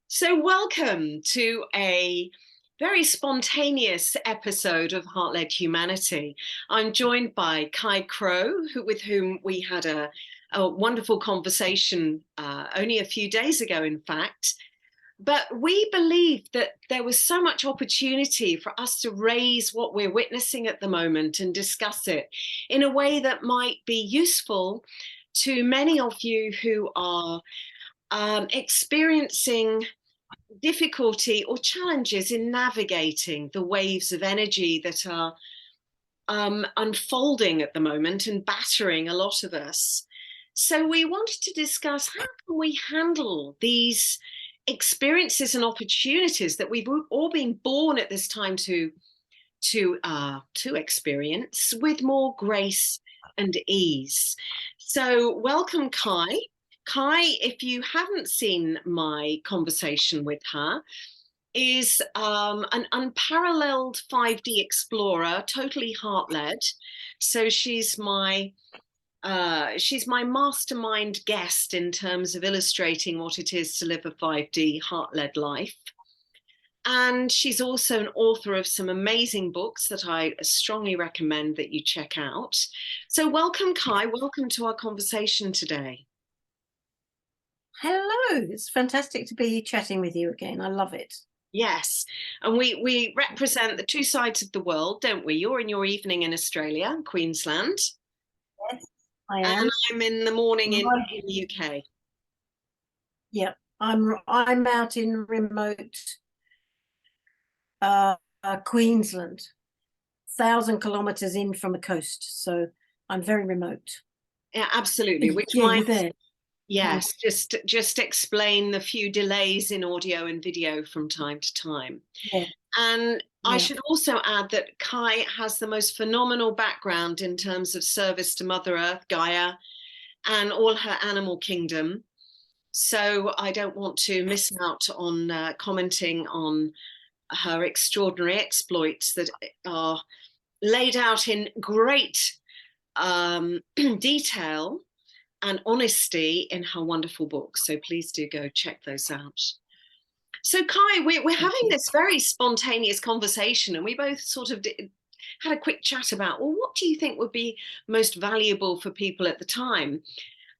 So welcome to a very spontaneous episode of Heart-Led Humanity. I'm joined by Kye Crow, with whom we had a wonderful conversation only a few days ago, in fact. But we believe that there was so much opportunity for us to raise what we're witnessing at the moment and discuss it in a way that might be useful to many of you who are experiencing difficulty or challenges in navigating the waves of energy that are unfolding at the moment and battering a lot of us. So we wanted to discuss how can we handle these experiences and opportunities that we've all been born at this time to experience with more grace and ease. So welcome, Kye. Kye, if you haven't seen my conversation with her, is an unparalleled 5D explorer, totally heart-led. So she's my mastermind guest in terms of illustrating what it is to live a 5D heart-led life. And she's also an author of some amazing books that I strongly recommend that you check out. So welcome, Kye. Welcome to our conversation today. Hello, it's fantastic to be chatting with you again. I love it. Yes, and we represent the two sides of the world, don't we? You're in your evening in Australia, Queensland. Yes, I am. And I'm in the morning in the UK. Yeah, I'm out in remote Queensland, 1,000 kilometers in from the coast, so I'm very remote. Yeah, absolutely. Which yeah, might, you're there. yes, just explain the few delays in audio and video from time to time. Yeah. And I should also add that Kye has the most phenomenal background in terms of service to Mother Earth, Gaia, and all her animal kingdom. So I don't want to miss out on commenting on her extraordinary exploits that are laid out in great detail and honesty in her wonderful books. So please do go check those out. So Kye, we're having this very spontaneous conversation, and we both sort of had a quick chat about, well, what do you think would be most valuable for people at the time?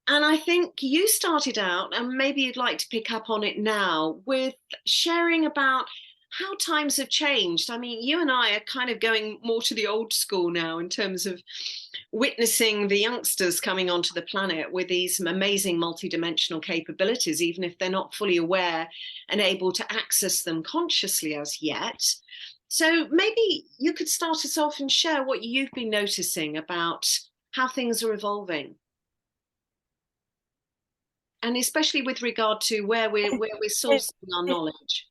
And I think you started out, and maybe you'd like to pick up on it now, with sharing about how times have changed. I mean, you and I are kind of going more to the old school now in terms of witnessing the youngsters coming onto the planet with these amazing multidimensional capabilities, even if they're not fully aware and able to access them consciously as yet. So maybe you could start us off and share what you've been noticing about how things are evolving. And especially with regard to where we're sourcing our knowledge.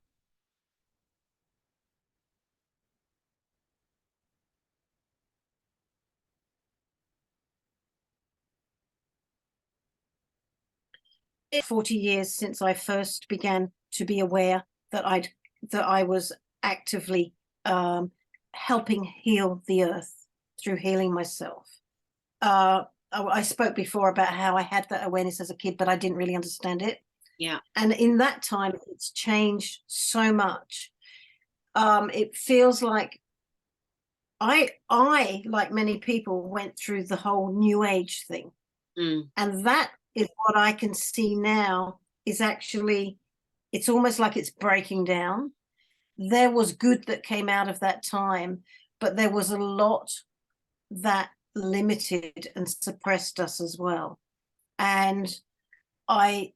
It's 40 years since I first began to be aware that I was actively helping heal the earth through healing myself. I spoke before about how I had that awareness as a kid, but I didn't really understand it. Yeah. And in that time, it's changed so much. It feels like I, like many people, went through the whole New Age thing. And that is what I can see now is actually, it's almost like it's breaking down. There was good that came out of that time, but there was a lot that limited and suppressed us as well. And I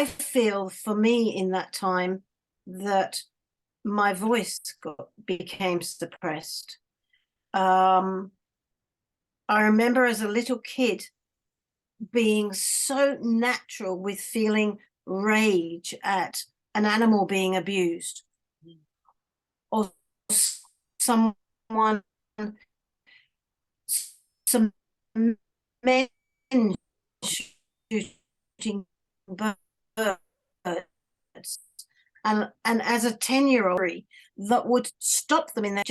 feel for me in that time that my voice became suppressed. I remember as a little kid being so natural with feeling rage at an animal being abused or some men shooting birds, and as a 10-year-old that would stop them in there,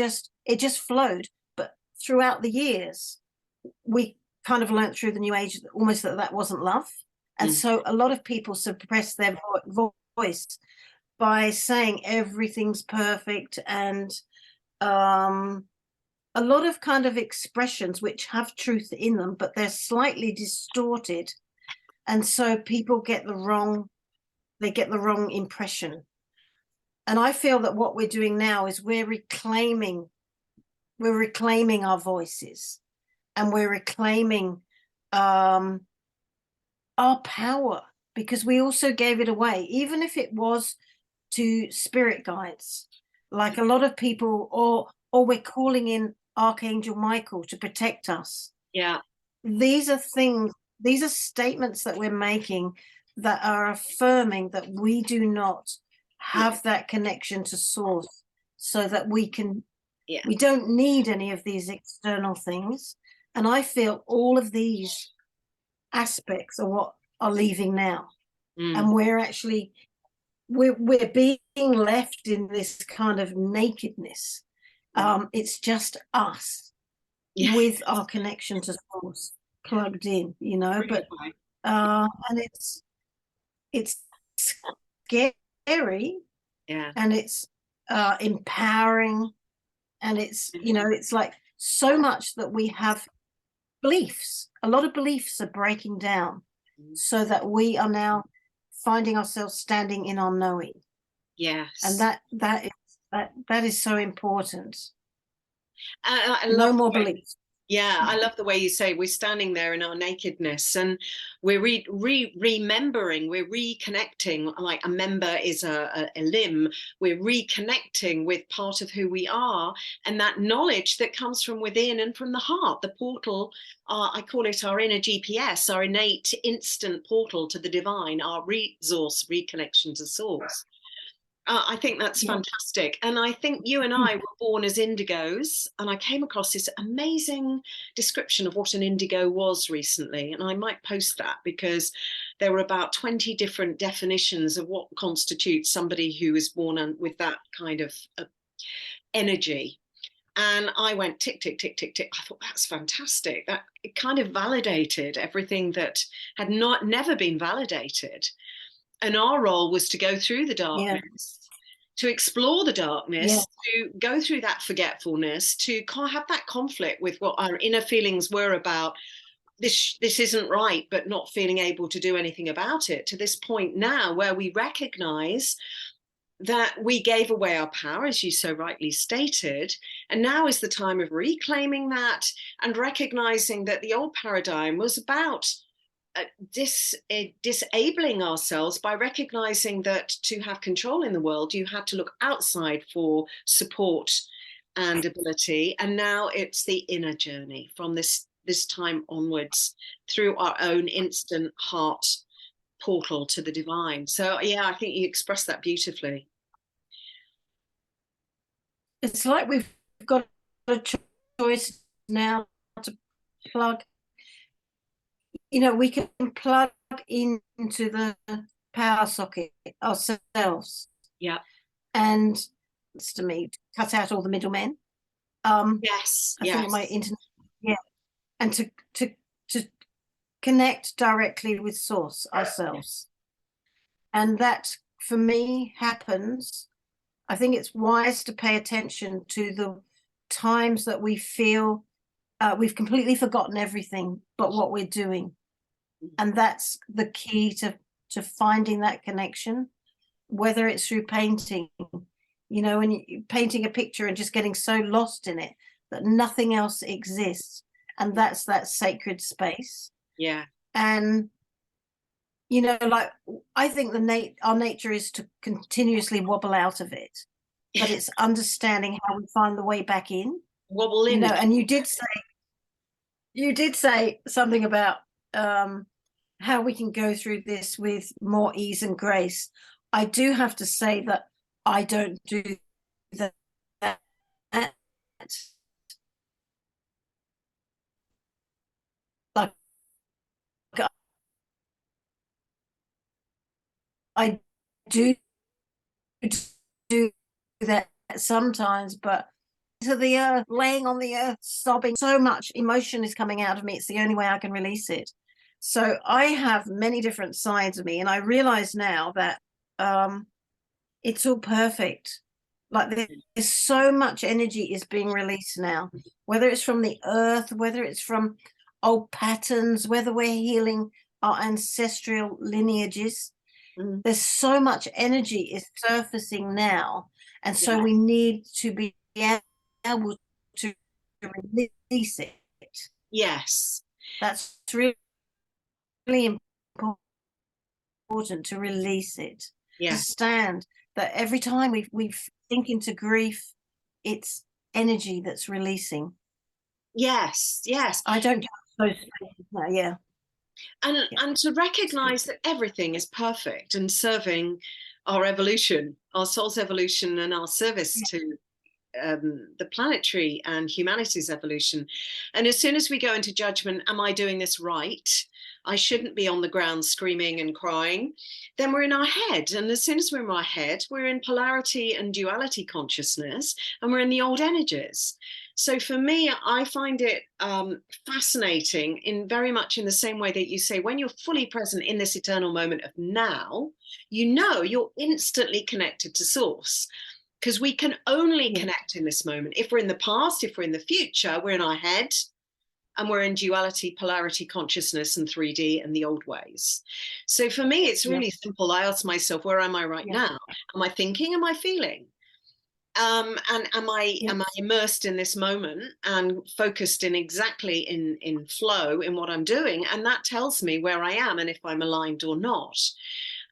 it just flowed. But throughout the years we kind of learnt through the New Age almost that wasn't love, And so a lot of people suppress their voice by saying everything's perfect, and a lot of kind of expressions which have truth in them, but they're slightly distorted. And so people get the wrong impression. And I feel that what we're doing now is we're reclaiming our voices, and we're reclaiming our power, because we also gave it away, even if it was to spirit guides, like a lot of people, or we're calling in Archangel Michael to protect us. Yeah. These are statements that we're making that are affirming that we do not have that connection to source, so that we don't need any of these external things. And I feel all of these aspects are what are leaving now. And we're being left in this kind of nakedness. It's just us with our connection to source plugged in, you know. But and it's scary, and it's empowering, and it's, you know, it's like so much that we have beliefs. A lot of beliefs are breaking down, so that we are now finding ourselves standing in our knowing. Yes. And that is so important. I no more beliefs. Yeah, I love the way you say we're standing there in our nakedness, and we're remembering, we're reconnecting. Like a member is a limb. We're reconnecting with part of who we are, and that knowledge that comes from within and from the heart, the portal. I call it our inner GPS, our innate instant portal to the divine, our resource reconnection to source. I think that's fantastic. And I think you and I were born as indigos, and I came across this amazing description of what an indigo was recently. And I might post that, because there were about 20 different definitions of what constitutes somebody who is born with that kind of energy. And I went tick, tick, tick, tick, tick. I thought, that's fantastic. That it kind of validated everything that had never been validated. And our role was to go through the darkness, to explore the darkness, to go through that forgetfulness, to have that conflict with what our inner feelings were about this isn't right, but not feeling able to do anything about it, to this point now where we recognize that we gave away our power, as you so rightly stated. And now is the time of reclaiming that and recognizing that the old paradigm was about disabling ourselves by recognizing that to have control in the world, you had to look outside for support and ability. And now it's the inner journey from this time onwards, through our own instant heart portal to the divine. So yeah, I think you expressed that beautifully. It's like we've got a choice now to plug. You know, we can plug into the power socket ourselves. Yeah. And it's to me, cut out all the middlemen. Yes. I think my internet. Yeah. And to connect directly with source ourselves. And that, for me, happens. I think it's wise to pay attention to the times that we feel we've completely forgotten everything but what we're doing. And that's the key to finding that connection, whether it's through painting, you know, when you're painting a picture and just getting so lost in it that nothing else exists. And that's that sacred space. Yeah. And, you know, like, I think our nature is to continuously wobble out of it, but it's understanding how we find the way back in. Wobble in. You know, and you did say something about how we can go through this with more ease and grace. I do have to say that I don't do that. Like, I do that sometimes, but to the earth, laying on the earth, sobbing, so much emotion is coming out of me. It's the only way I can release it. So I have many different sides of me, and I realize now that it's all perfect. Like there's so much energy is being released now, whether it's from the earth, whether it's from old patterns, whether we're healing our ancestral lineages. There's so much energy is surfacing now, and so we need to be able to release it. Yes, That's really important, to release it. yeah, Understand that every time we think into grief, it's energy that's releasing. yes, yes. I don't get those spaces now. Yeah. And to recognize that everything is perfect and serving our evolution, our soul's evolution, and our service to the planetary and humanity's evolution. And as soon as we go into judgment, am I doing this right? I shouldn't be on the ground screaming and crying. Then we're in our head. And as soon as we're in our head, we're in polarity and duality consciousness, and we're in the old energies. So for me, I find it fascinating in very much in the same way that you say, when you're fully present in this eternal moment of now, you know you're instantly connected to source. Because we can only connect in this moment. If we're in the past, if we're in the future, we're in our head and we're in duality, polarity, consciousness, and 3D and the old ways. So for me, it's really simple. I ask myself, where am I right now? Am I thinking? Am I feeling? And am I immersed in this moment and focused in exactly in flow in what I'm doing? And that tells me where I am and if I'm aligned or not.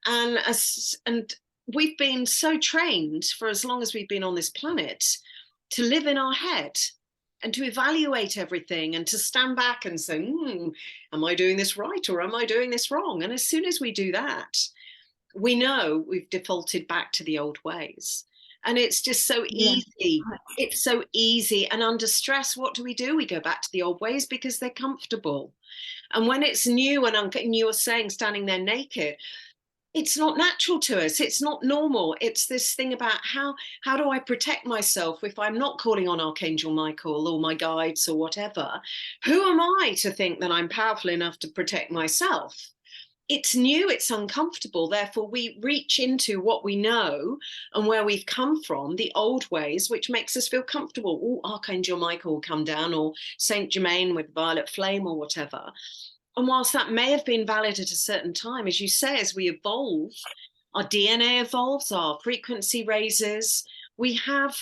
And we've been so trained for as long as we've been on this planet to live in our head and to evaluate everything and to stand back and say, am I doing this right or am I doing this wrong? And as soon as we do that, we know we've defaulted back to the old ways. And it's just so easy. It's so easy. And under stress, what do? We go back to the old ways because they're comfortable. And when it's new and you were saying standing there naked, it's not natural to us. It's not normal. It's this thing about how do I protect myself if I'm not calling on Archangel Michael or my guides or whatever? Who am I to think that I'm powerful enough to protect myself? It's new, it's uncomfortable. Therefore, we reach into what we know and where we've come from, the old ways, which makes us feel comfortable. Oh, Archangel Michael will come down, or Saint Germain with violet flame or whatever. And whilst that may have been valid at a certain time, as you say, as we evolve, our DNA evolves, our frequency raises, we have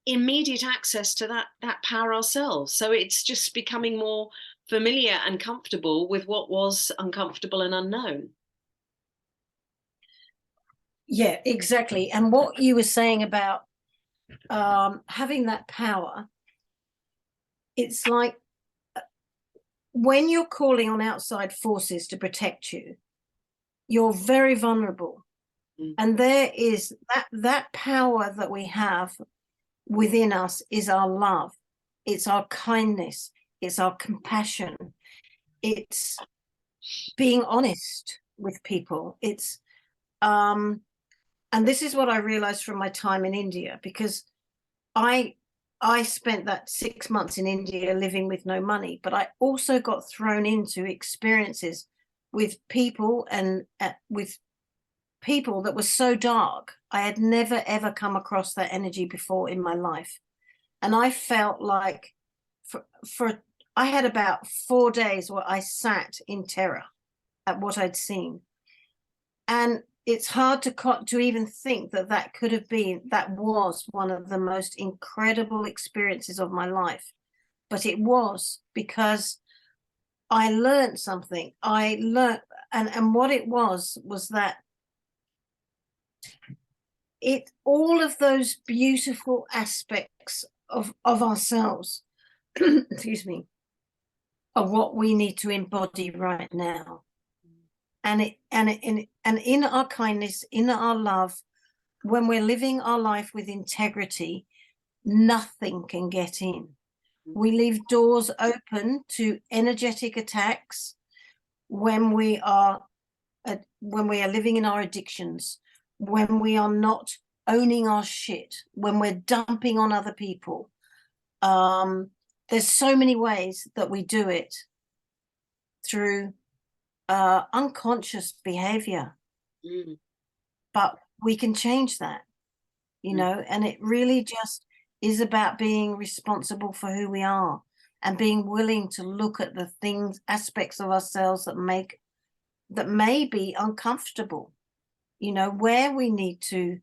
immediate access to that power ourselves. So it's just becoming more familiar and comfortable with what was uncomfortable and unknown. Yeah, exactly. And what you were saying about having that power, it's like when you're calling on outside forces to protect you, you're very vulnerable. And there is that power that we have within us is our love, it's our kindness, it's our compassion, it's being honest with people. It's and this is what I realized from my time in India, because I spent that 6 months in India living with no money, but I also got thrown into experiences with people and with people that were so dark. I had never ever come across that energy before in my life. And I felt like for I had about 4 days where I sat in terror at what I'd seen. And it's hard to even think that could have been, that was one of the most incredible experiences of my life. But it was because I learned something. I learned, and what it was that all of those beautiful aspects of ourselves, excuse me, are what we need to embody right now. And in our kindness, in our love, when we're living our life with integrity, nothing can get in. We leave doors open to energetic attacks when we are living in our addictions, when we are not owning our shit, when we're dumping on other people. There's so many ways that we do it through unconscious behavior, Mm. but we can change that, you Mm. know, and it really just is about being responsible for who we are and being willing to look at the things, aspects of ourselves that may be uncomfortable, you know, where we need to,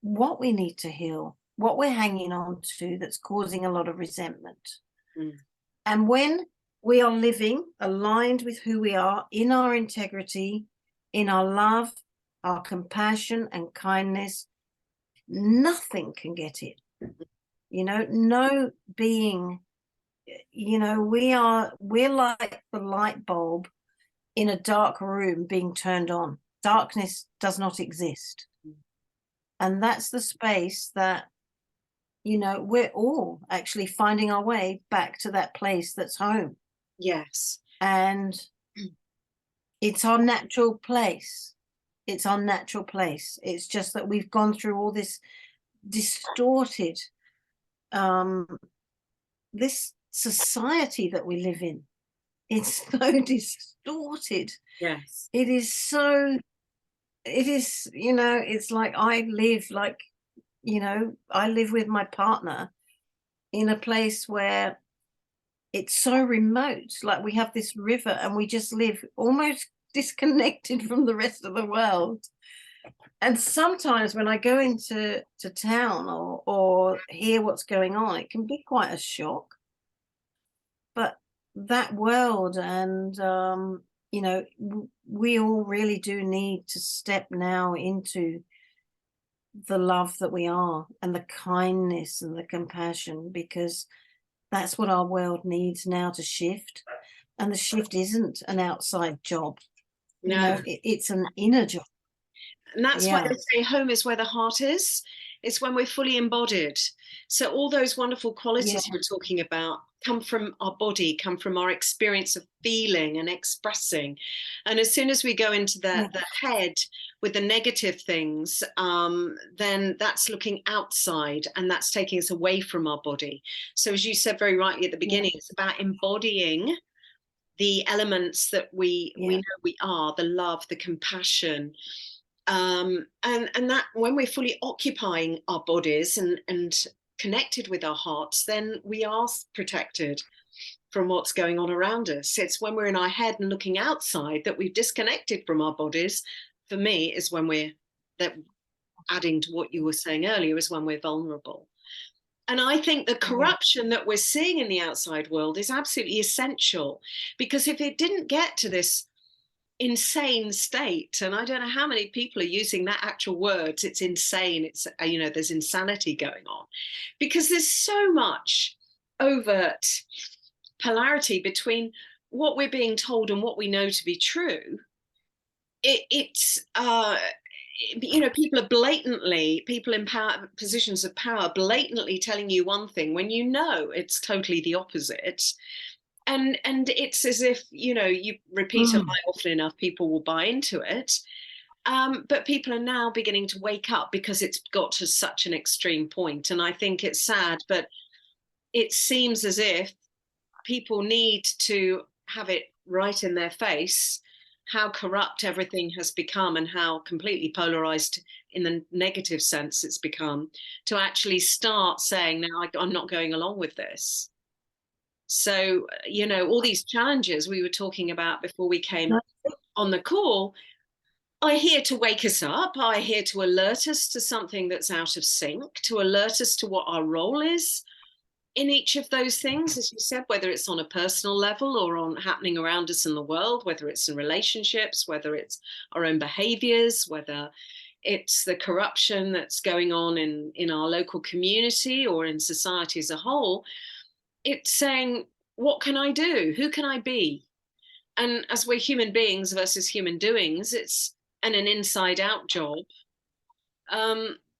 what we need to heal, what we're hanging on to that's causing a lot of resentment. Mm. And when we are living aligned with who we are in our integrity, in our love, our compassion and kindness, nothing can get it. You know, no being, you know, we're like the light bulb in a dark room being turned on. Darkness does not exist. And that's the space that, you know, we're all actually finding our way back to that place that's home. Yes. And it's our natural place. It's our natural place. It's just that we've gone through all this distorted, this society that we live in. It's so distorted. Yes. It is so, it is, you know, it's like I live like, you know, I live with my partner in a place where it's so remote. Like we have this river and we just live almost disconnected from the rest of the world. And sometimes when I go into town or hear what's going on, it can be quite a shock. But that world and you know, we all really do need to step now into the love that we are and the kindness and the compassion, because that's what our world needs now to shift. And the shift isn't an outside job, you No. know, it's an inner job. And that's why Yeah. they say home is where the heart is. It's when we're fully embodied. So all those wonderful qualities Yeah. you're talking about come from our body, come from our experience of feeling and expressing. And as soon as we go into Yeah. the head with the negative things, then that's looking outside and that's taking us away from our body. So as you said very rightly at the beginning, it's about embodying the elements that we know we are, the love, the compassion, and that when we're fully occupying our bodies and connected with our hearts, then we are protected from what's going on around us. It's when we're in our head and looking outside that we've disconnected from our bodies. For me, is when we're that adding to what you were saying earlier, is when we're vulnerable. And I think the corruption that we're seeing in the outside world is absolutely essential, because if it didn't get to this insane state, and I don't know how many people are using that actual words, it's insane, it's, you know, there's insanity going on, because there's so much overt polarity between what we're being told and what we know to be true. It's you know, people in power, positions of power, blatantly telling you one thing when you know it's totally the opposite. And it's as if, you know, you repeat a lie often enough, people will buy into it. But people are now beginning to wake up because it's got to such an extreme point. And I think it's sad, but it seems as if people need to have it right in their face how corrupt everything has become and how completely polarized in the negative sense it's become, to actually start saying, now I'm not going along with this. So, you know, all these challenges we were talking about before we came on the call are here to wake us up, are here to alert us to something that's out of sync, to alert us to what our role is in each of those things, as you said, whether it's on a personal level or on happening around us in the world, whether it's in relationships, whether it's our own behaviors, whether it's the corruption that's going on in our local community or in society as a whole. It's saying, what can I do? Who can I be? And as we're human beings versus human doings, it's an inside out job.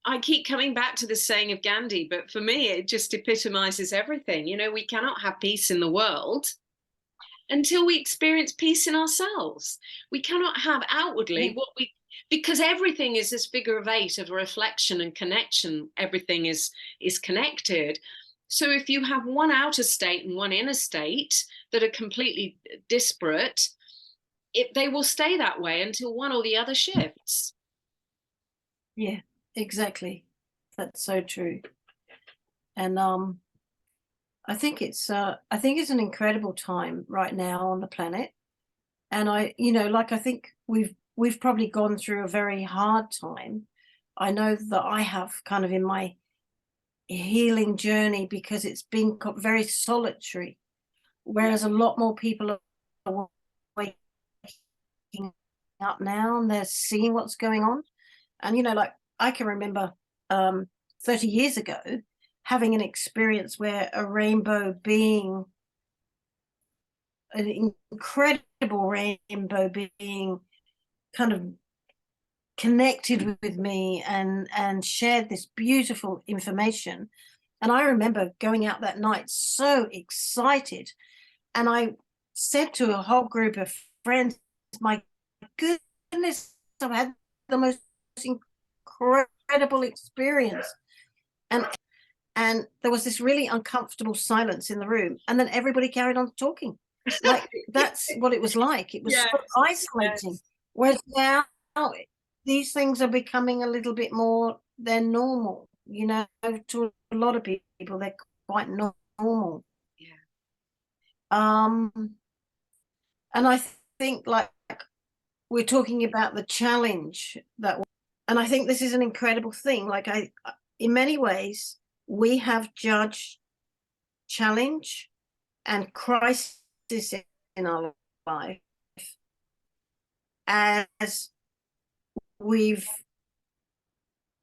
I keep coming back to the saying of Gandhi, but for me, it just epitomizes everything. You know, we cannot have peace in the world until we experience peace in ourselves. We cannot have outwardly what we, because everything is this figure of eight of reflection and connection. Everything is connected. So if you have one outer state and one inner state that are completely disparate, they will stay that way until one or the other shifts. Yeah, exactly. That's so true. And I think it's an incredible time right now on the planet. And I think we've probably gone through a very hard time. I know that I have, kind of in my healing journey, because it's been very solitary, whereas a lot more people are waking up now and they're seeing what's going on. And like, I can remember 30 years ago having an experience where a rainbow being, an incredible rainbow being, kind of connected with me and shared this beautiful information. And I remember going out that night so excited, and I said to a whole group of friends, my goodness, I've had the most incredible experience. And there was this really uncomfortable silence in the room, and then everybody carried on talking. Like, that's what it was like. It was so isolating. Yes. Whereas now these things are becoming a little bit more, they're normal, to a lot of people, they're quite normal. Yeah. And I think, like, we're talking about the challenge and I think this is an incredible thing. Like, in many ways, we have judged challenge and crisis in our life as you've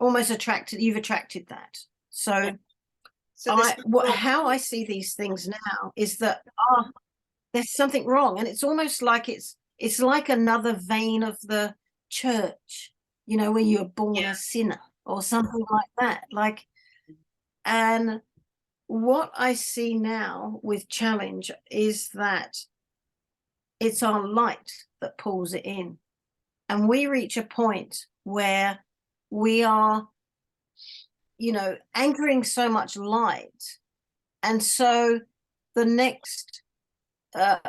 attracted that. So how I see these things now is that there's something wrong, and it's almost like it's like another vein of the church, where you're born a sinner or something like that. Like, and what I see now with challenge is that it's our light that pulls it in, and we reach a point where we are, anchoring so much light, and so the next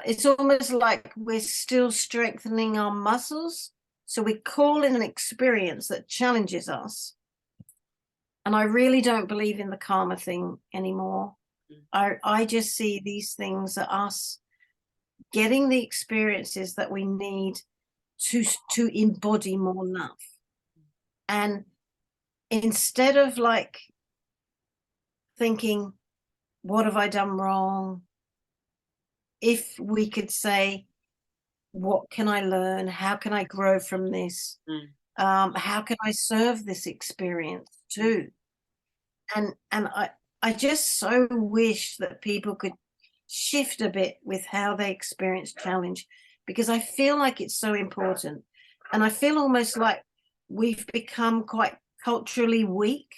it's almost like we're still strengthening our muscles. So we call in an experience that challenges us. And I really don't believe in the karma thing anymore. I just see these things as us getting the experiences that we need to embody more love. And instead of like thinking, what have I done wrong? If we could say, what can I learn? How can I grow from this? How can I serve this experience too? And I just so wish that people could shift a bit with how they experience challenge, because I feel like it's so important. And I feel almost like we've become quite culturally weak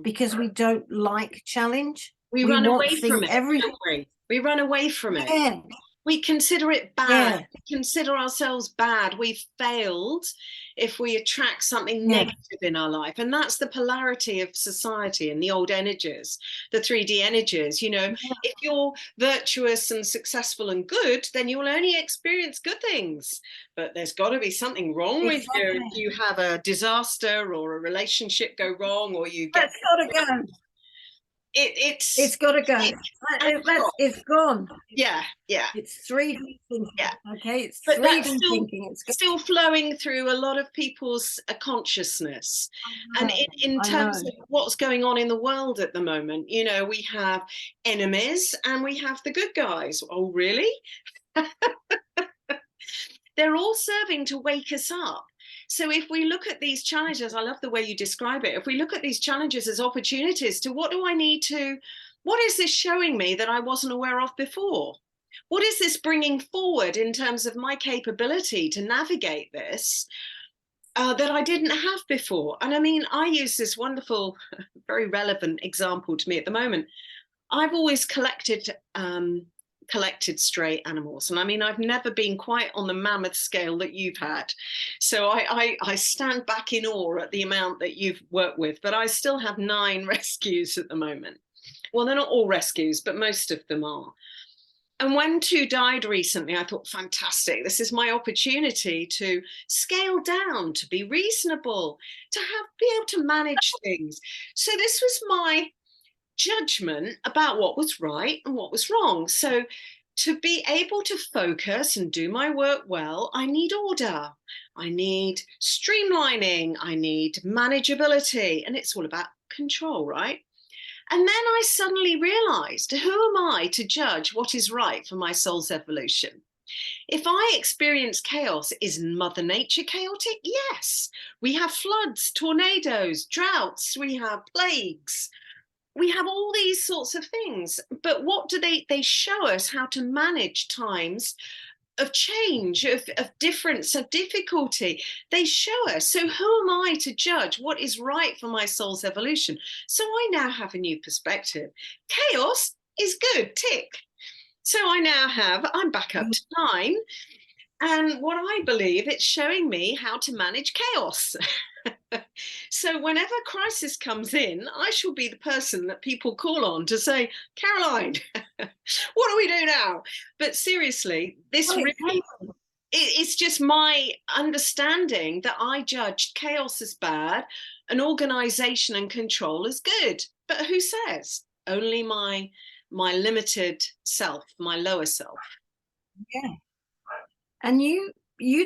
because we don't like challenge. We run away from it. We run away from it. Yeah. We consider it bad. We consider ourselves bad. We've failed if we attract something negative in our life. And that's the polarity of society and the old energies, the 3D energies. If you're virtuous and successful and good, then you will only experience good things. But there's got to be something wrong with you if you have a disaster or a relationship go wrong, or you get... That's got to go. It's got to go. It's gone. Yeah. It's 3D thinking. Yeah. Okay, it's 3D thinking. It's still flowing through a lot of people's consciousness. And in terms of what's going on in the world at the moment, we have enemies and we have the good guys. Oh, really? They're all serving to wake us up. So if we look at these challenges, I love the way you describe it. If we look at these challenges as opportunities to what is this showing me that I wasn't aware of before? What is this bringing forward in terms of my capability to navigate this that I didn't have before? And I mean, I use this wonderful, very relevant example to me at the moment. I've always collected stray animals, and I mean, I've never been quite on the mammoth scale that you've had, so I stand back in awe at the amount that you've worked with. But I still have 9 rescues at the moment. Well, they're not all rescues, but most of them are. And when two died recently, I thought, fantastic, this is my opportunity to scale down, to be reasonable, to be able to manage things. So this was my judgment about what was right and what was wrong. So to be able to focus and do my work well, I need order. I need streamlining. I need manageability. And it's all about control, right? And then I suddenly realized, who am I to judge what is right for my soul's evolution? If I experience chaos, is Mother Nature chaotic? Yes. We have floods, tornadoes, droughts, we have plagues, we have all these sorts of things. But what do they show us how to manage times of change, of difference, of difficulty. They show us. So who am I to judge what is right for my soul's evolution? So I now have a new perspective. Chaos is good, tick. So I'm back up to 9. And what I believe, it's showing me how to manage chaos. So whenever crisis comes in, I shall be the person that people call on to say, Caroline, what do we do now? But seriously, this really, it's just my understanding that I judged chaos as bad and organization and control as good. But who says? Only my limited self, my lower self. Yeah. And you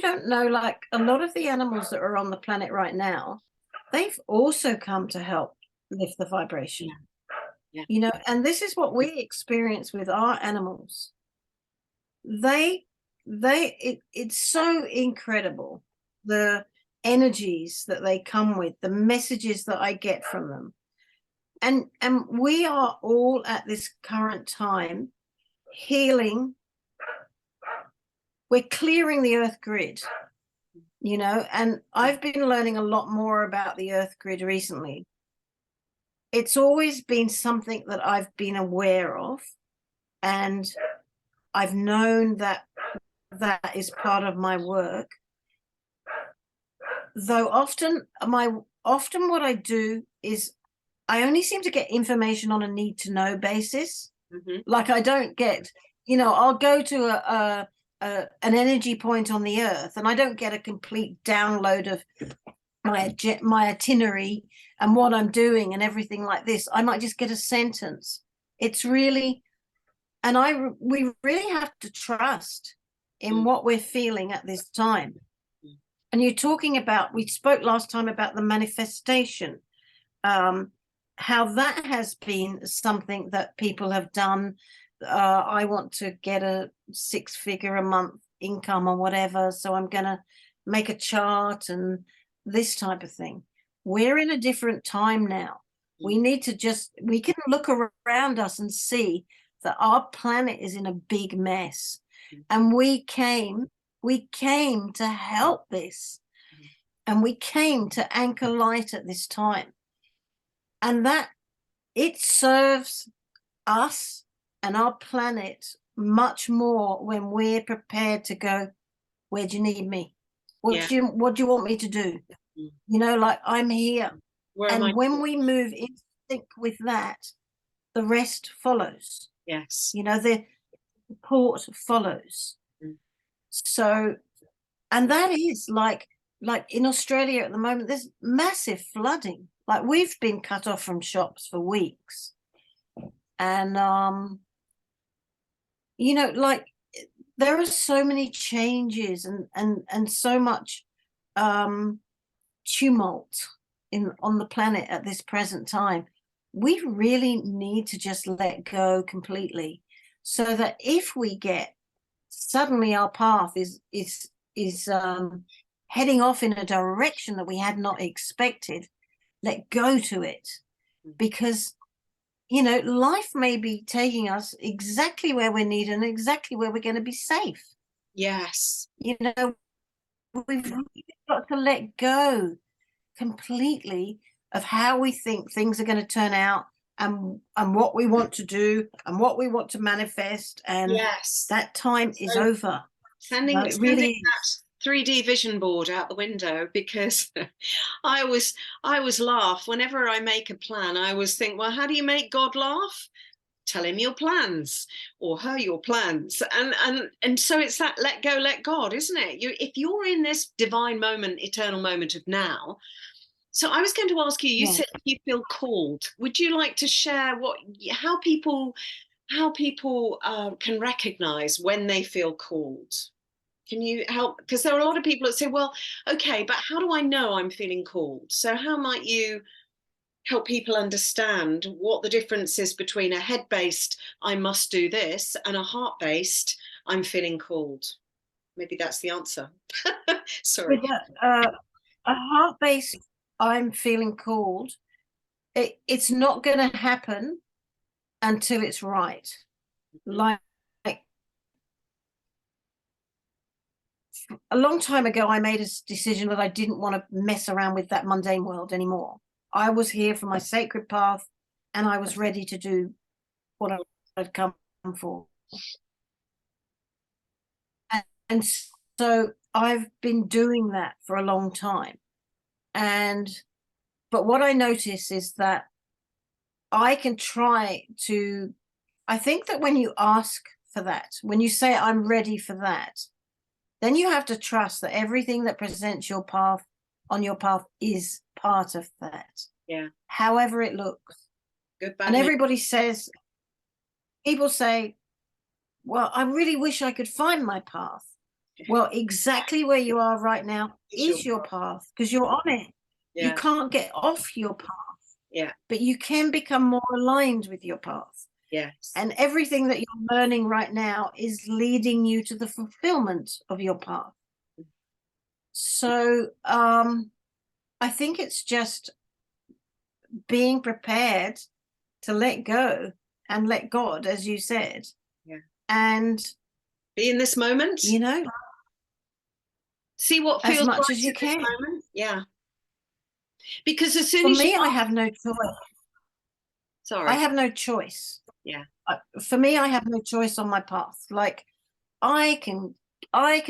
don't know, like a lot of the animals that are on the planet right now, they've also come to help lift the vibration. Yeah. You know, and this is what we experience with our animals. It's so incredible, the energies that they come with, the messages that I get from them. And we are all at this current time healing. We're clearing the earth grid, you know, and I've been learning a lot more about the earth grid recently. It's always been something that I've been aware of, and I've known that that is part of my work. Though often what I do is I only seem to get information on a need to know basis. Mm-hmm. Like I don't get, you know, I'll go to an energy point on the earth and I don't get a complete download of my itinerary and what I'm doing and everything like this. I might just get a sentence. It's really, and we really have to trust in what we're feeling at this time. And you're talking about, we spoke last time about the manifestation, how that has been something that people have done. I want to get a 6-figure a month income or whatever, so I'm going to make a chart and this type of thing. We're in a different time now. We need to we can look around us and see that our planet is in a big mess. And we came to help this. And we came to anchor light at this time. And that it serves us and our planet much more when we're prepared to go, where do you need me? What do you want me to do? You know, like I'm here. And when we move in sync with that, the rest follows. Yes. You know, the support follows. So, and that is like in Australia at the moment, there's massive flooding. Like we've been cut off from shops for weeks. And, you know, like there are so many changes and so much tumult on the planet at this present time. We really need to just let go completely, so that if we get suddenly our path is heading off in a direction that we had not expected, let go to it. Because, you know, life may be taking us exactly where we need and exactly where we're going to be safe. Yes. You know, we've really got to let go completely of how we think things are going to turn out and what we want to do and what we want to manifest. And that time is over. Sending that 3D vision board out the window, because I always laugh whenever I make a plan. I always think, well, how do you make God laugh? tell him your plans, or her your plans. And so it's that let go, let God, isn't it? If you're in this divine moment, eternal moment of now. So I was going to ask you, you said you feel called. Would you like to share how people can recognize when they feel called? Can you help? Because there are a lot of people that say, well, okay, but how do I know I'm feeling called? So how might you help people understand what the difference is between a head-based, I must do this, and a heart-based, I'm feeling called? Maybe that's the answer. Sorry. With a heart-based, I'm feeling called, it's not going to happen until it's right. Like a long time ago, I made a decision that I didn't want to mess around with that mundane world anymore. I was here for my sacred path, and I was ready to do what I'd come for. And so I've been doing that for a long time. But what I notice is that I can try to, I think that when you ask for that, when you say, I'm ready for that, then you have to trust that everything that presents your path on your path is part of that. Yeah. However it looks. Good, bad, and everybody says, people say, well, I really wish I could find my path. Well, exactly where you are right now is your path, because you're on it. Yeah. You can't get off your path. Yeah. But you can become more aligned with your path. Yes. And everything that you're learning right now is leading you to the fulfillment of your path. So I think it's just being prepared to let go and let God, as you said. Yeah. And be in this moment. You know, see what feels as much right as you can. Yeah. Because as soon for as me, I have no choice. Sorry. I have no choice. Yeah. For me, I have no choice on my path. Like I can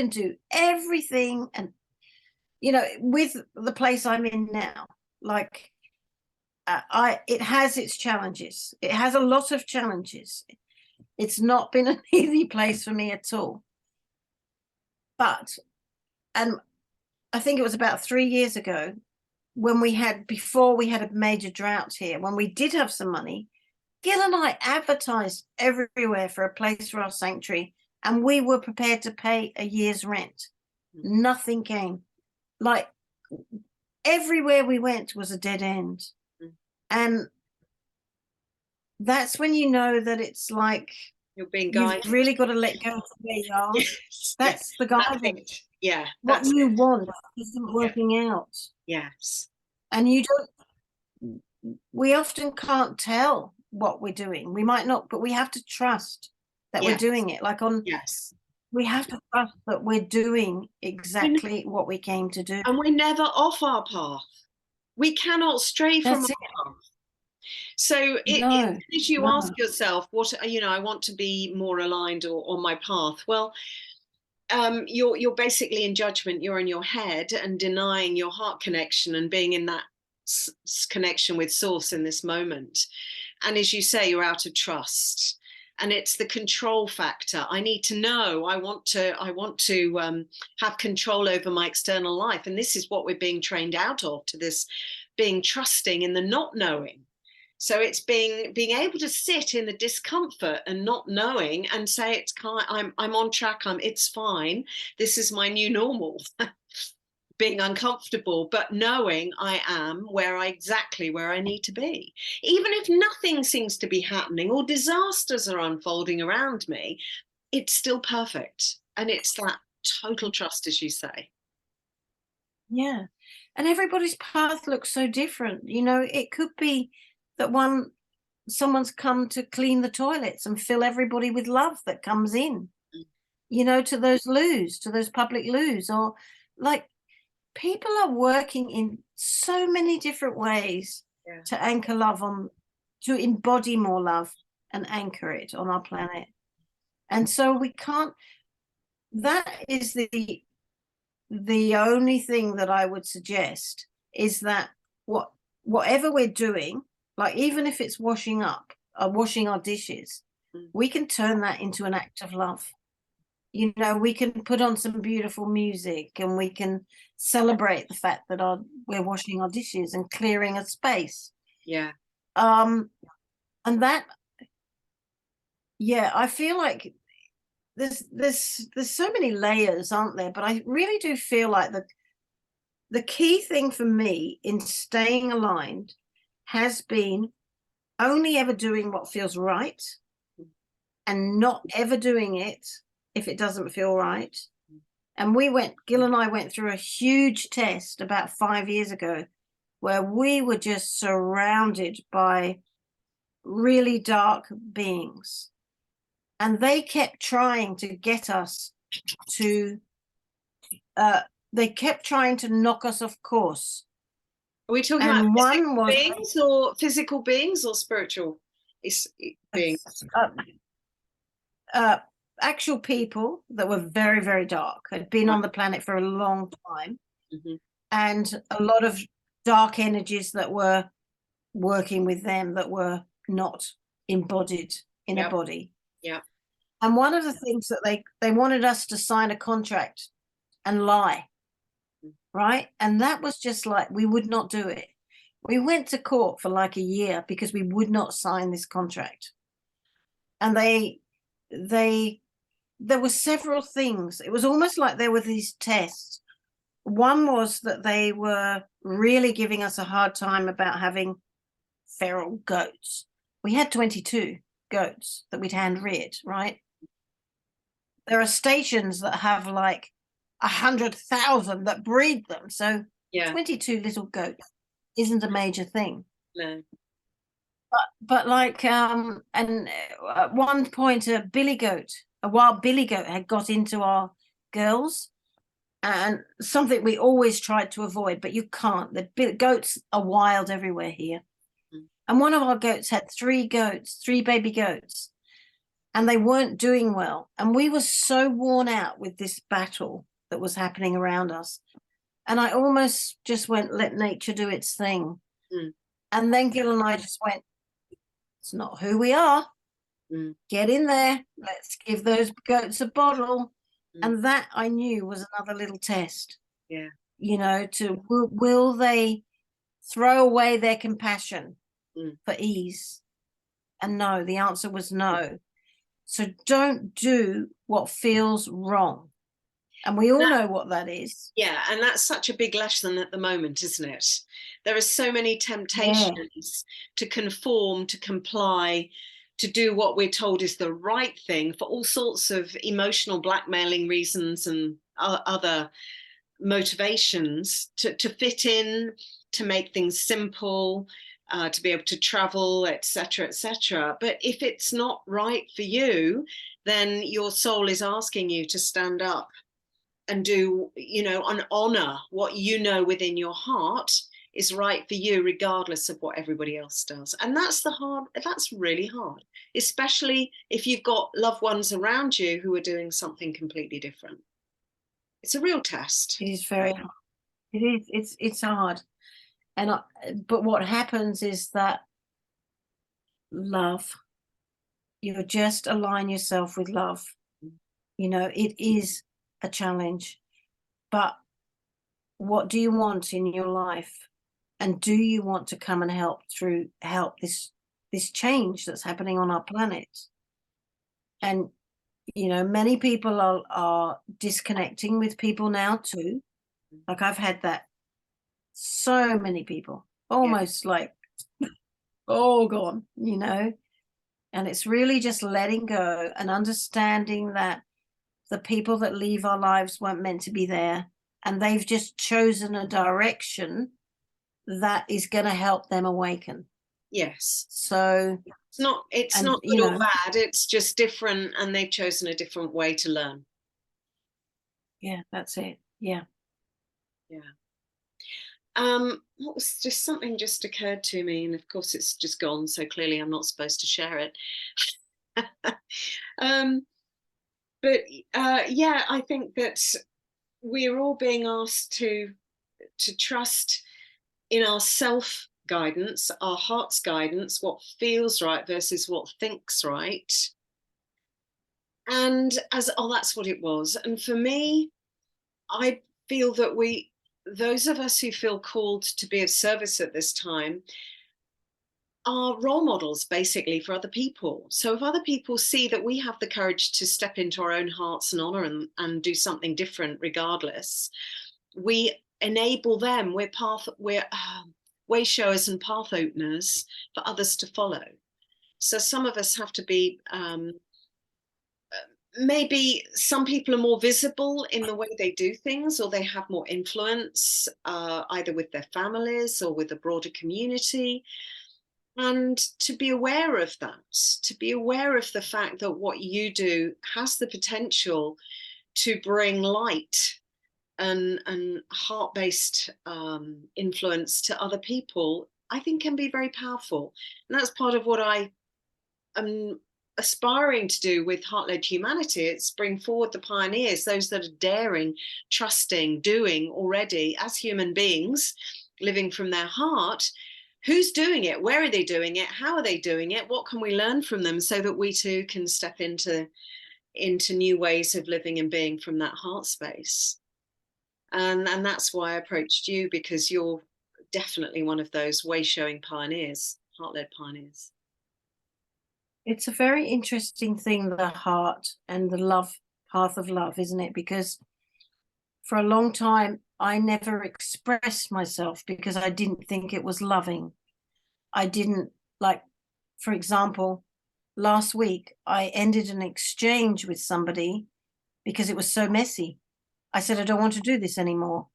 do everything, and with the place I'm in now, like it has its challenges. It has a lot of challenges. It's not been an easy place for me at all. But, and I think it was about 3 years ago before we had a major drought here, when we did have some money, Gil and I advertised everywhere for a place for our sanctuary, and we were prepared to pay a year's rent. Nothing came. Like everywhere we went was a dead end. And that's when you know that it's like you're being guided. You've really got to let go of where you are. Yes. That's the guidance. Yeah. What you want isn't working out. Yes. And we often can't tell what we're doing. We might not, but we have to trust that we're doing it. Like we have to trust that we're doing exactly what we came to do. And we're never off our path. We cannot stray from our path. So as you ask yourself, what, I want to be more aligned or on my path. Well, you're basically in judgment. You're in your head and denying your heart connection and being in that connection with source in this moment. And as you say, you're out of trust. And it's the control factor. I need to know. I want to have control over my external life. And this is what we're being trained out of, to this being trusting in the not knowing. So it's being able to sit in the discomfort and not knowing and say, I'm on track. It's fine. This is my new normal. Being uncomfortable, but knowing I am exactly where I need to be. Even if nothing seems to be happening or disasters are unfolding around me, it's still perfect. And it's that total trust, as you say. Yeah. And everybody's path looks so different. It could be that someone's come to clean the toilets and fill everybody with love that comes in, to those public loos, or like, people are working in so many different ways to anchor love to embody more love and anchor it on our planet. And so that is the only thing that I would suggest, is that whatever we're doing, like even if it's washing up, washing our dishes, we can turn that into an act of love. You know, we can put on some beautiful music, and we can celebrate the fact that we're washing our dishes and clearing a space. Yeah. And that, yeah, I feel like there's so many layers, aren't there? But I really do feel like the key thing for me in staying aligned has been only ever doing what feels right, and not ever doing it if it doesn't feel right. And Gil and I went through a huge test about 5 years ago where we were just surrounded by really dark beings. And they kept trying to get us to, they kept trying to knock us off course. Are we talking And about physical beings or spiritual beings? Actual people that were very, very dark, had been on the planet for a long time, and a lot of dark energies that were working with them that were not embodied in a body. Yeah. And one of the things that they wanted us to sign a contract and lie, right? And that was just like, we would not do it. We went to court for like a year because we would not sign this contract. And there were several things. It was almost like there were these tests. One was that they were really giving us a hard time about having feral goats. We had 22 goats that we'd hand reared, right? There are stations that have like 100,000 that breed them. So 22 little goats isn't a major thing. No. But like, and at one point, a wild billy goat had got into our girls, and something we always tried to avoid, but you can't. The goats are wild everywhere here. And one of our goats had 3 baby goats, and they weren't doing well. And we were so worn out with this battle that was happening around us. And I almost just went, let nature do its thing. And then Gil and I just went, it's not who we are. Get in there. Let's give those goats a bottle. And that, I knew, was another little test. Yeah. You know, will they throw away their compassion for ease? And no, the answer was no. So don't do what feels wrong. And we all know what that is. Yeah, and that's such a big lesson at the moment, isn't it? There are so many temptations to conform, to comply, to do what we're told is the right thing for all sorts of emotional blackmailing reasons and other motivations, to fit in, to make things simple, to be able to travel, etc., etc. But if it's not right for you, then your soul is asking you to stand up and do, you know, and honor what you know within your heart is right for you, regardless of what everybody else does. And that's really hard, especially if you've got loved ones around you who are doing something completely different. It's a real test. It is very hard. It is. It's hard. But what happens is that love, you just align yourself with love. You know, it is a challenge, but what do you want in your life? And do you want to come and help this change that's happening on our planet? And, you know, many people are disconnecting with people now too. Like I've had that. So many people, almost like all gone, you know. And it's really just letting go and understanding that the people that leave our lives weren't meant to be there, and they've just chosen a direction that is going to help them awaken. Yes. So it's not good or bad, it's just different, and they've chosen a different way to learn. Yeah, that's it. Yeah. What was just something just occurred to me, and of course it's just gone, so clearly I'm not supposed to share it. Yeah, I think that we're all being asked to trust in our self guidance, our heart's guidance, what feels right versus what thinks right. And that's what it was. And for me, I feel that those of us who feel called to be of service at this time, are role models basically for other people. So if other people see that we have the courage to step into our own hearts and honor and do something different regardless, we enable them. We're way showers and path openers for others to follow. So some of us have to be maybe some people are more visible in the way they do things, or they have more influence either with their families or with the broader community. And to be aware of that, to be aware of the fact that what you do has the potential to bring light and heart-based influence to other people, I think can be very powerful. And that's part of what I am aspiring to do with Heart-Led Humanity. It's bring forward the pioneers, those that are daring, trusting, doing already as human beings, living from their heart. Who's doing it? Where are they doing it? How are they doing it? What can we learn from them so that we too can step into new ways of living and being from that heart space? And that's why I approached you, because you're definitely one of those way-showing pioneers, heart-led pioneers. It's a very interesting thing, the heart and the love, path of love, isn't it? Because for a long time, I never expressed myself because I didn't think it was loving. I didn't, like, for example, last week, I ended an exchange with somebody because it was so messy. I said, I don't want to do this anymore.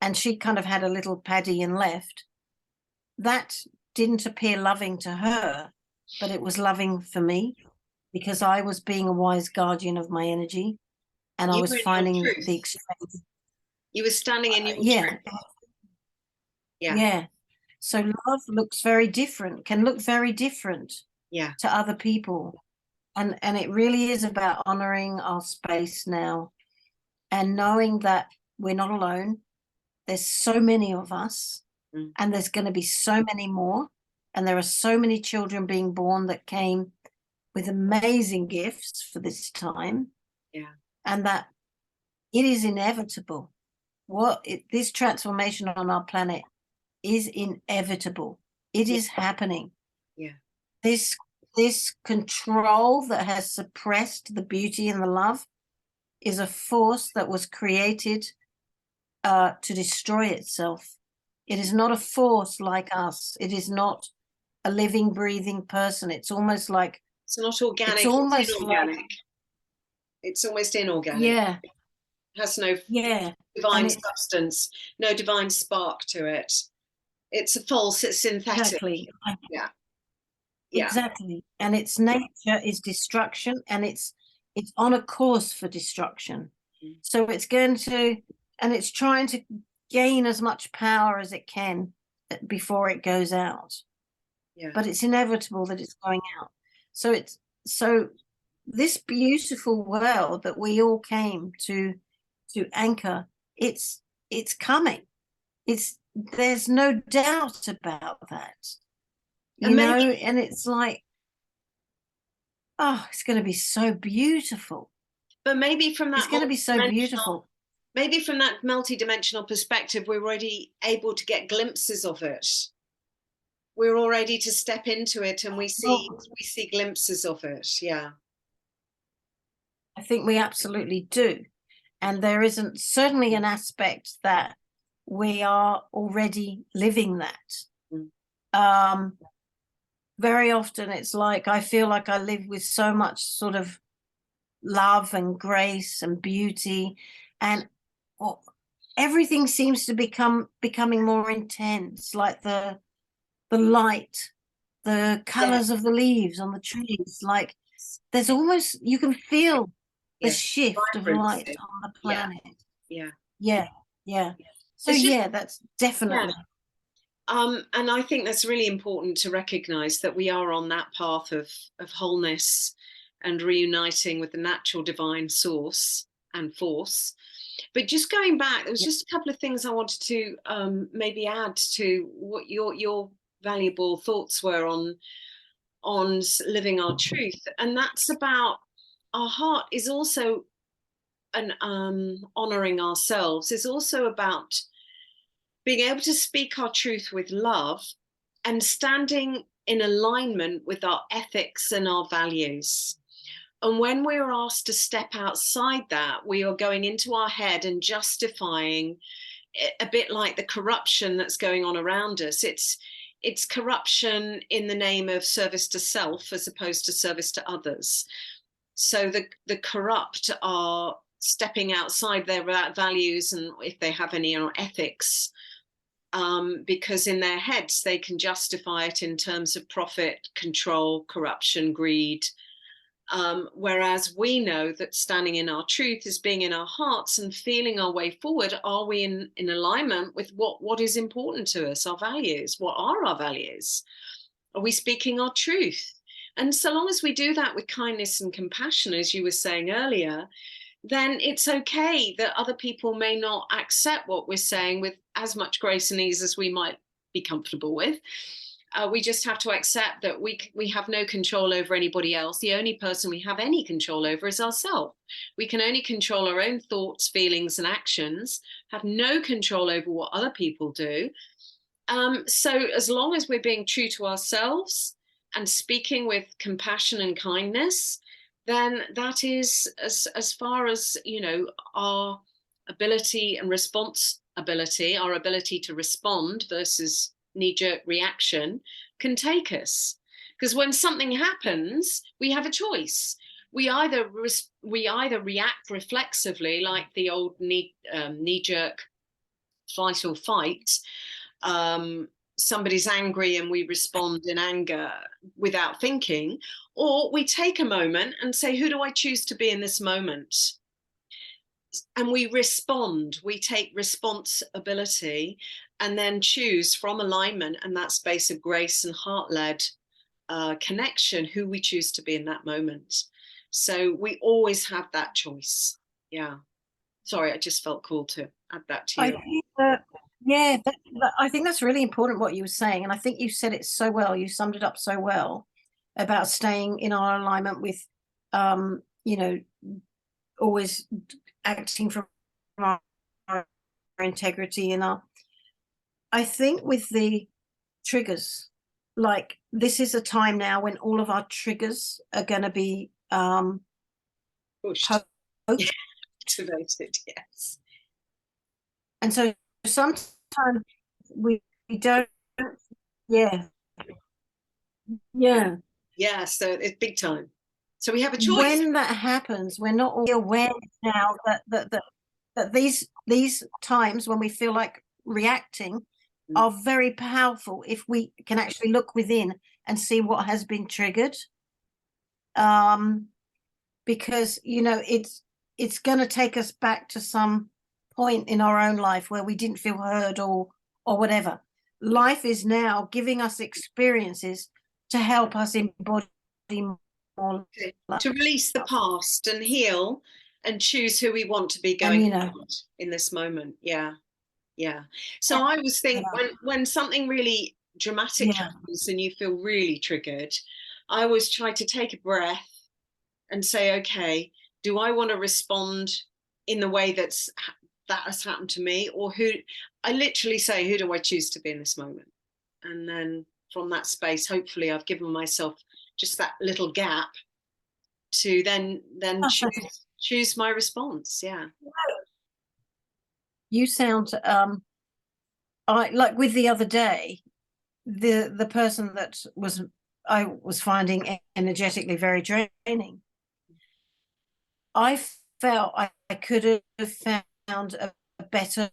And she kind of had a little paddy and left. That didn't appear loving to her, but it was loving for me because I was being a wise guardian of my energy, and I was finding the exchange. You were standing in your truth. Yeah. So love looks very different, can look very different to other people. And it really is about honoring our space now and knowing that we're not alone. There's so many of us, and there's going to be so many more. And there are so many children being born that came with amazing gifts for this time. Yeah. And that it is inevitable. This transformation on our planet is inevitable. It is happening. Yeah. This control that has suppressed the beauty and the love is a force that was created to destroy itself. It is not a force like us. It is not a living, breathing person. It's almost like it's not organic. It's almost inorganic. It's almost inorganic. Yeah. It has no divine substance, no divine spark to it. It's a false, it's synthetic. Exactly. Yeah. Exactly. And its nature is destruction, and it's on a course for destruction. So it's going to, and it's trying to gain as much power as it can before it goes out. Yeah. But it's inevitable that it's going out. So this beautiful world that we all came to anchor, it's coming. There's no doubt about that. You know, and it's like, oh, it's going to be so beautiful. But maybe from that, it's going to be so beautiful. Maybe from that multi-dimensional perspective, we're already able to get glimpses of it. We're all ready to step into it, and we see glimpses of it. Yeah. I think we absolutely do. And there isn't certainly an aspect that we are already living that. Very often it's like I feel like I live with so much sort of love and grace and beauty, and everything seems to becoming more intense, like the light, the colors of the leaves on the trees. Like there's almost, you can feel the shift of light on the planet. Yeah. So that's definitely. And I think that's really important to recognize that we are on that path of wholeness and reuniting with the natural divine source and force. But just going back, there was just a couple of things I wanted to maybe add to what your valuable thoughts were on living our truth. And that's about, our heart is also an honoring ourselves, is also about being able to speak our truth with love and standing in alignment with our ethics and our values. And when we're asked to step outside that, we are going into our head and justifying, a bit like the corruption that's going on around us. It's corruption in the name of service to self as opposed to service to others. So the corrupt are stepping outside their values, and if they have any, or ethics, because in their heads they can justify it in terms of profit, control, corruption, greed. Whereas we know that standing in our truth is being in our hearts and feeling our way forward. Are we in alignment with what is important to us, our values? What are our values? Are we speaking our truth? And so long as we do that with kindness and compassion, as you were saying earlier, then it's okay that other people may not accept what we're saying with as much grace and ease as we might be comfortable with. We just have to accept that we have no control over anybody else. The only person we have any control over is ourselves. We can only control our own thoughts, feelings, and actions, have no control over what other people do. So as long as we're being true to ourselves and speaking with compassion and kindness, then that is as far as, our ability and responsibility, our ability to respond versus knee-jerk reaction can take us. Because when something happens, we have a choice. We either react reflexively, like the old knee-jerk fight or fight. Somebody's angry and we respond in anger without thinking, or we take a moment and say, who do I choose to be in this moment? And we respond, we take responsibility, and then choose from alignment and that space of grace and heart-led connection who we choose to be in that moment. So we always have that choice. Yeah. Sorry, I just felt cool to add that to you. I think that's really important what you were saying. And I think you said it so well. You summed it up so well about staying in our alignment with, always acting from our integrity and I think with the triggers, like this is a time now when all of our triggers are going to be pushed, activated, yes. And so sometimes we don't, yeah. So it's big time. So we have a choice. When that happens, we're not all aware now that these times when we feel like reacting are very powerful if we can actually look within and see what has been triggered. Because it's going to take us back to some point in our own life where we didn't feel heard or whatever. Life is now giving us experiences to help us embody more, to release the past and heal and choose who we want to be going forward in this moment. So I was thinking when something really dramatic happens and you feel really triggered, I always try to take a breath and say, okay, do I want to respond in the way that has happened to me, or I literally say, who do I choose to be in this moment? And then from that space, hopefully I've given myself just that little gap to then choose my response. Yeah. You sound like with the other day, the person that I was finding energetically very draining. I felt I could have found a better,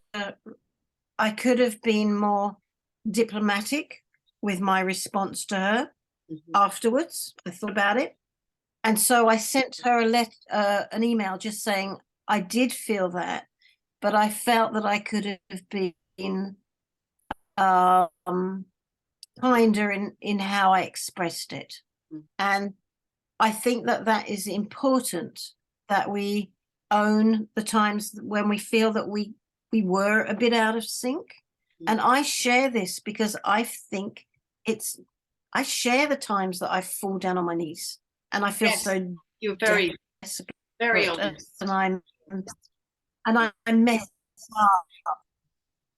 I could have been more diplomatic with my response to her afterwards. I thought about it. And so I sent her an email just saying, I did feel that, but I felt that I could have been kinder in how I expressed it. And I think that is important, that we own the times when we feel that we were a bit out of sync. And I share this because I think I share the times that I fall down on my knees and I feel Yes, so you're very, desperate, very honest. and I mess up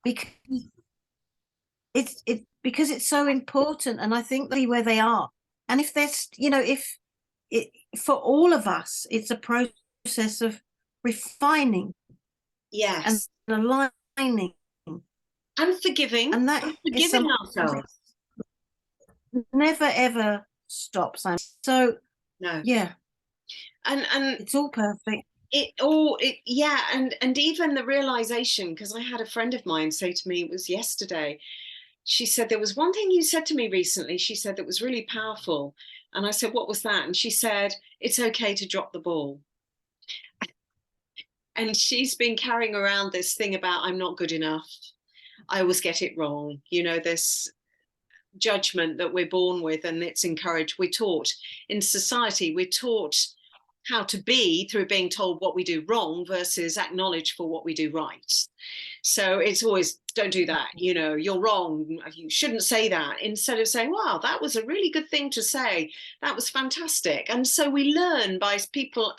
because because it's so important, and I think they where they are. And if there's, if it for all of us, it's a process of refining and Yes. aligning, And forgiving. and that And is forgiving something ourselves. that never ever stops. So No. yeah, And it's all perfect. yeah, and even the realization, because I had a friend of mine say to me, it was yesterday, she said, there was one thing you said to me recently, she said, that was really powerful. And I said, what was that? And she said, it's okay to drop the ball. And she's been carrying around this thing about, I'm not good enough, I always get it wrong, this judgment that we're born with, and it's encouraged. We're taught in society, we're taught how to be through being told what we do wrong versus acknowledge for what we do right. So it's always, don't do that, you're wrong, you shouldn't say that, instead of saying, wow, that was a really good thing to say, that was fantastic. And so we learn by people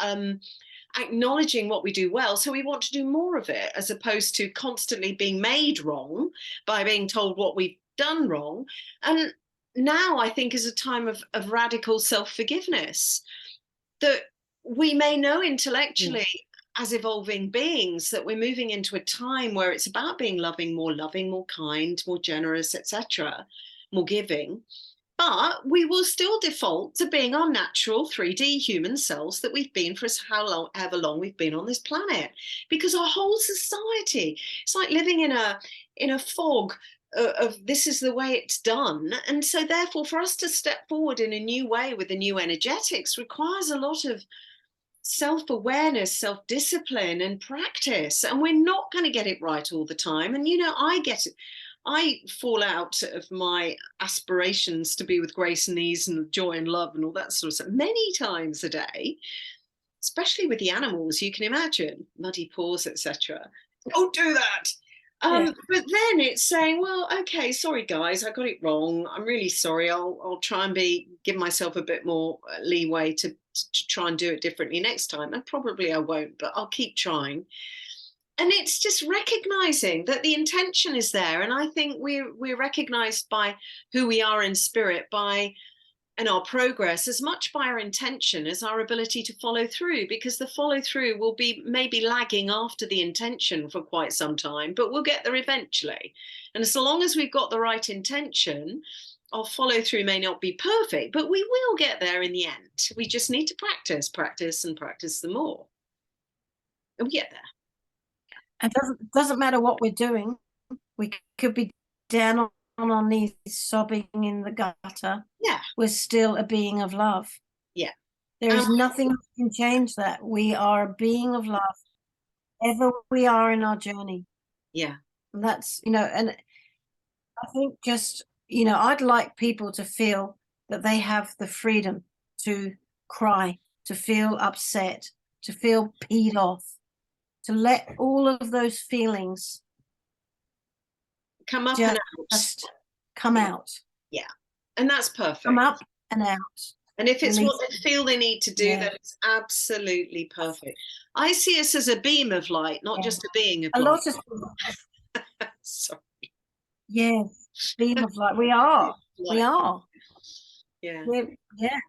acknowledging what we do well, so we want to do more of it, as opposed to constantly being made wrong by being told what we've done wrong. And now I think is a time of radical self-forgiveness, that we may know intellectually as evolving beings that we're moving into a time where it's about being loving, more kind, more generous, etc., more giving. But we will still default to being our natural 3D human selves that we've been for however long we've been on this planet, because our whole society, it's like living in a fog of this is the way it's done. And so therefore, for us to step forward in a new way with the new energetics requires a lot of self-awareness, self-discipline and practice. And we're not going to get it right all the time. And I fall out of my aspirations to be with grace and ease and joy and love and all that sort of stuff many times a day, especially with the animals. You can imagine muddy paws, etc. Don't do that. But then it's saying, well, okay, sorry guys, I got it wrong, I'm really sorry, I'll try and give myself a bit more leeway to try and do it differently next time, and probably I won't, but I'll keep trying. And it's just recognizing that the intention is there. And I think we're recognized by who we are in spirit, and our progress, as much by our intention as our ability to follow through, because the follow through will be maybe lagging after the intention for quite some time, but we'll get there eventually. And so long as we've got the right intention, our follow through may not be perfect, but we will get there in the end. We just need to practice and practice the more, and we get there. It doesn't matter what we're doing. We could be down on our knees sobbing in the gutter. Yeah, we're still a being of love. Yeah, there is nothing that can change that. We are a being of love ever we are in our journey. Yeah, and that's and I think just I'd like people to feel that they have the freedom to cry, to feel upset, to feel peed off, to let all of those feelings come up and out. Just come out. Yeah, and that's perfect. Come up and out. And if it's what they feel they need to do, then it's absolutely perfect. I see us as a beam of light, not just a being of light. Lot of sorry. Yeah, beam of light. We are. We are. Yeah. Yeah.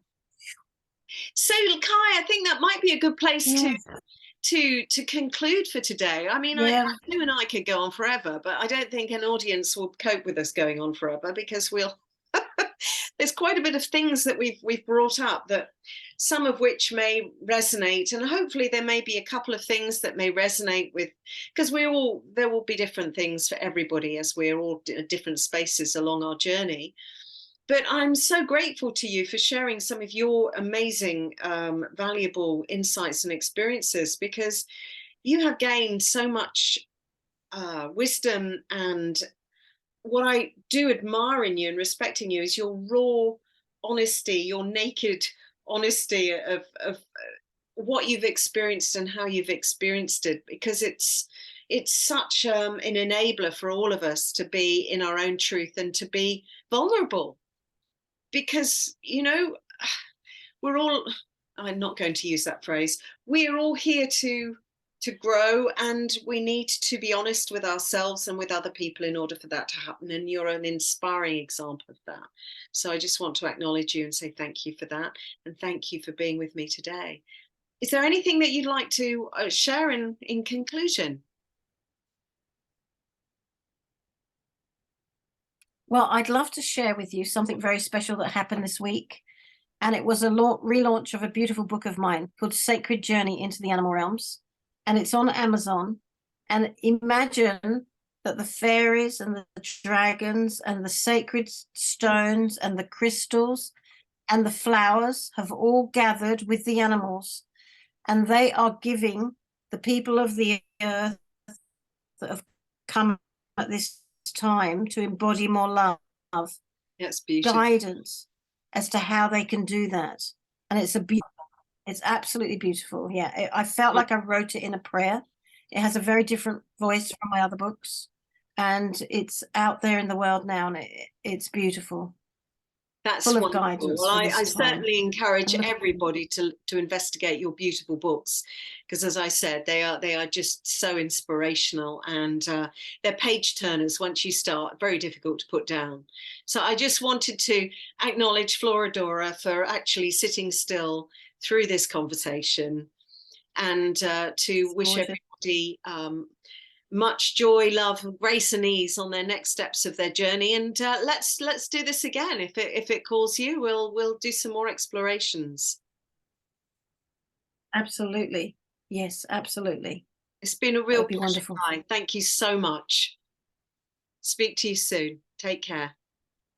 So, Kye, I think that might be a good place to conclude for today. I mean, you and I could go on forever, but I don't think an audience will cope with us going on forever, because there's quite a bit of things that we've brought up, that some of which may resonate, and hopefully there may be a couple of things that may resonate with, because there will be different things for everybody as we're all at different spaces along our journey. But I'm so grateful to you for sharing some of your amazing, valuable insights and experiences, because you have gained so much wisdom. And what I do admire in you and respect in you is your raw honesty, your naked honesty of what you've experienced and how you've experienced it, because it's such an enabler for all of us to be in our own truth and to be vulnerable because, you know, we're all, I'm not going to use that phrase, we're all here to grow, and we need to be honest with ourselves and with other people in order for that to happen, and you're an inspiring example of that. So I just want to acknowledge you and say thank you for that, and thank you for being with me today. Is there anything that you'd like to share in conclusion? Well, I'd love to share with you something very special that happened this week. And it was a relaunch of a beautiful book of mine called Sacred Journey into the Animal Realms. And it's on Amazon. And imagine that the fairies and the dragons and the sacred stones and the crystals and the flowers have all gathered with the animals. And they are giving the people of the earth that have come at this time to embody more love, That's beautiful. guidance as to how they can do that. And it's absolutely beautiful. Yeah, I felt like I wrote it in a prayer. It has a very different voice from my other books, and it's out there in the world now, and it's beautiful. That's Full of wonderful. guidance. Well, for I this time. certainly encourage everybody to investigate your beautiful books, because, as I said, they are just so inspirational, and they're page turners. Once you start, very difficult to put down. So I just wanted to acknowledge Floradora for actually sitting still through this conversation, and to wish everybody much joy, love, grace, and ease on their next steps of their journey. And let's do this again. If it calls you, we'll do some more explorations. Absolutely. Yes, absolutely. It's been a real pleasure. Wonderful. Thank you so much. Speak to you soon. Take care.